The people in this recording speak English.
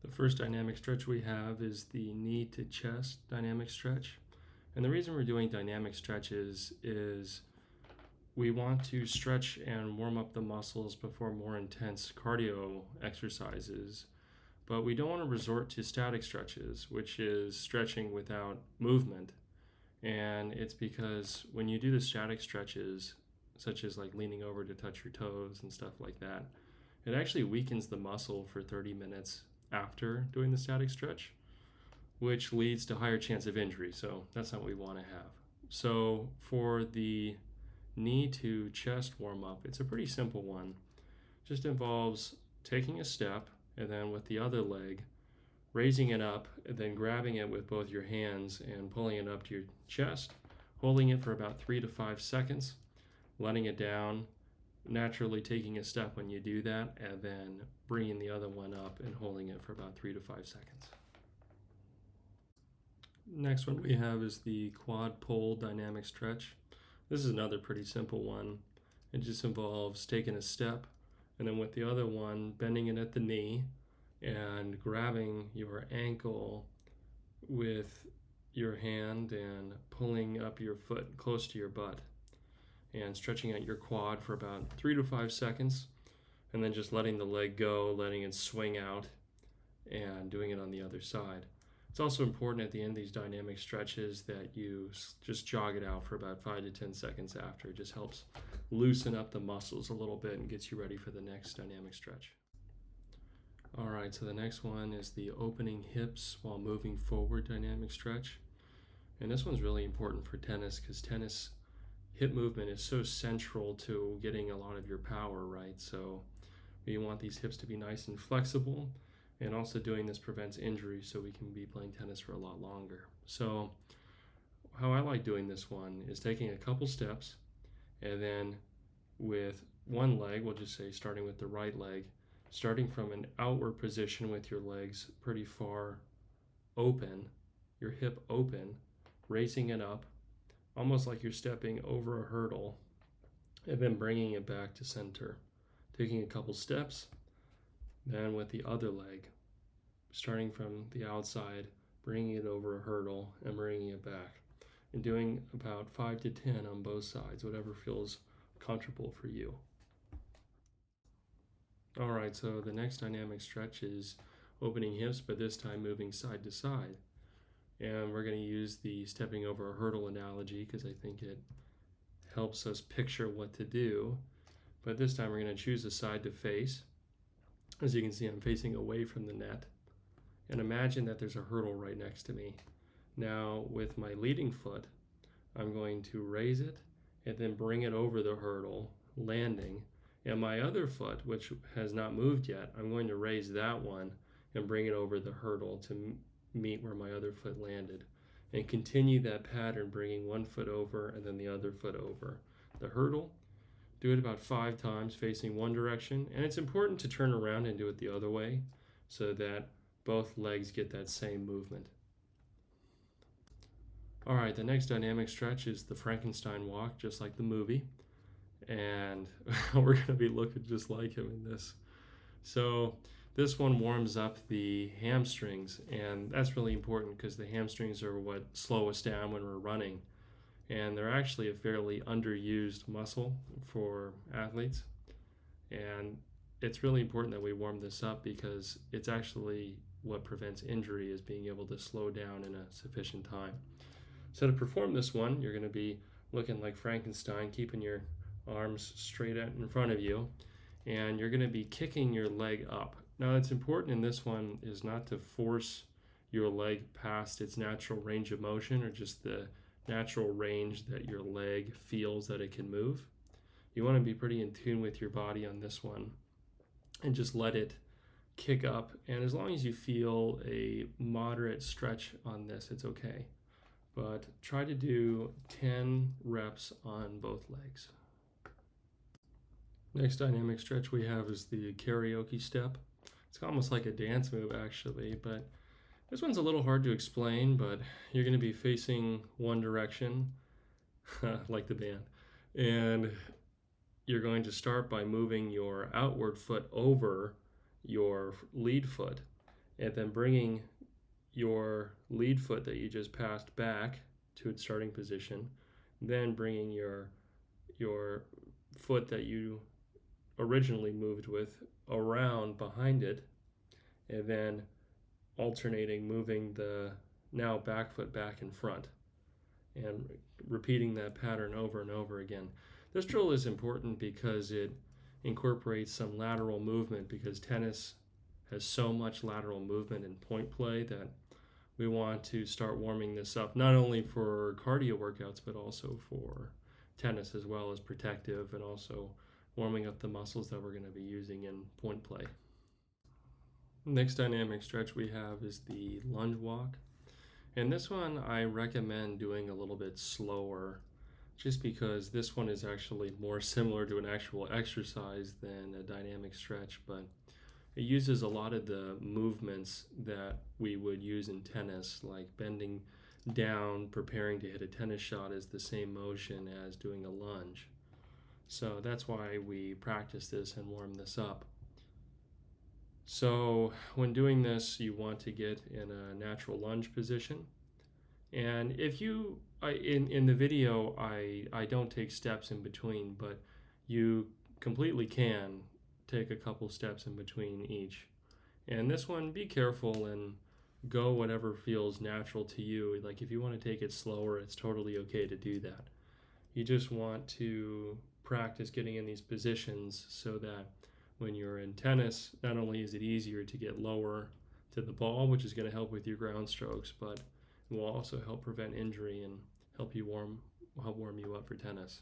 The first dynamic stretch we have is the knee to chest dynamic stretch. And the reason we're doing dynamic stretches is we want to stretch and warm up the muscles before more intense cardio exercises, but we don't want to resort to static stretches, which is stretching without movement. And it's because when you do the static stretches, such as like leaning over to touch your toes and stuff like that, it actually weakens the muscle for 30 minutes after doing the static stretch, which leads to higher chance of injury. So that's not what we want to have. So for the knee to chest warm up, it's a pretty simple one. Just involves taking a step and then with the other leg, raising it up and then grabbing it with both your hands and pulling it up to your chest, holding it for about 3 to 5 seconds, letting it down, naturally taking a step when you do that, and then bringing the other one up and holding it for about 3 to 5 seconds. Next one we have is the quad pull dynamic stretch. This is another pretty simple one. It just involves taking a step and then with the other one bending it at the knee and grabbing your ankle with your hand and pulling up your foot close to your butt and stretching out your quad for about 3 to 5 seconds and then just letting the leg go, letting it swing out and doing it on the other side. It's also important at the end of these dynamic stretches that you just jog it out for about 5 to 10 seconds after. It just helps loosen up the muscles a little bit and gets you ready for the next dynamic stretch. All right, so the next one is the opening hips while moving forward dynamic stretch. And this one's really important for tennis because tennis hip movement is so central to getting a lot of your power, right? So we want these hips to be nice and flexible, and also doing this prevents injury so we can be playing tennis for a lot longer. So how I like doing this one is taking a couple steps and then with one leg, we'll just say starting with the right leg, starting from an outward position with your legs pretty far open, your hip open, raising it up, almost like you're stepping over a hurdle, and then bringing it back to center. Taking a couple steps, then with the other leg, starting from the outside, bringing it over a hurdle and bringing it back. And doing about 5 to 10 on both sides, whatever feels comfortable for you. All right, so the next dynamic stretch is opening hips, but this time moving side to side. And we're going to use the stepping over a hurdle analogy because I think it helps us picture what to do. But this time we're going to choose a side to face. As you can see, I'm facing away from the net. And imagine that there's a hurdle right next to me. Now, with my leading foot, I'm going to raise it and then bring it over the hurdle, landing. And my other foot, which has not moved yet, I'm going to raise that one and bring it over the hurdle to meet where my other foot landed. And continue that pattern, bringing one foot over and then the other foot over the hurdle. Do it about 5 times facing one direction. And it's important to turn around and do it the other way so that both legs get that same movement. All right, the next dynamic stretch is the Frankenstein walk, just like the movie. And we're going to be looking just like him in this. So this one warms up the hamstrings, and that's really important because the hamstrings are what slow us down when we're running. And they're actually a fairly underused muscle for athletes. And it's really important that we warm this up because it's actually what prevents injury, is being able to slow down in a sufficient time. So to perform this one, you're going to be looking like Frankenstein, keeping your arms straight out in front of you, and you're going to be kicking your leg up. Now, it's important in this one is not to force your leg past its natural range of motion or just the natural range that your leg feels that it can move. You want to be pretty in tune with your body on this one and just let it kick up. And as long as you feel a moderate stretch on this, it's okay. But try to do 10 reps on both legs. Next dynamic stretch we have is the karaoke step. It's almost like a dance move actually, but this one's a little hard to explain, but you're going to be facing one direction, like the band, and you're going to start by moving your outward foot over your lead foot, and then bringing your lead foot that you just passed back to its starting position, then bringing your foot that you originally moved with around behind it, and then alternating moving the now back foot back in front, and repeating that pattern over and over again. This drill is important because it incorporates some lateral movement, because tennis has so much lateral movement in point play that we want to start warming this up, not only for cardio workouts, but also for tennis, as well as protective, and also warming up the muscles that we're going to be using in point play. Next dynamic stretch we have is the lunge walk. And this one I recommend doing a little bit slower, just because this one is actually more similar to an actual exercise than a dynamic stretch, but it uses a lot of the movements that we would use in tennis, like bending down, preparing to hit a tennis shot is the same motion as doing a lunge. So that's why we practice this and warm this up. So when doing this, you want to get in a natural lunge position. And if you, in the video, I don't take steps in between, but you completely can take a couple steps in between each. And this one, be careful and go whatever feels natural to you. Like if you want to take it slower, it's totally okay to do that. You just want to practice getting in these positions so that when you're in tennis, not only is it easier to get lower to the ball, which is going to help with your ground strokes, but it will also help prevent injury and help warm you up for tennis.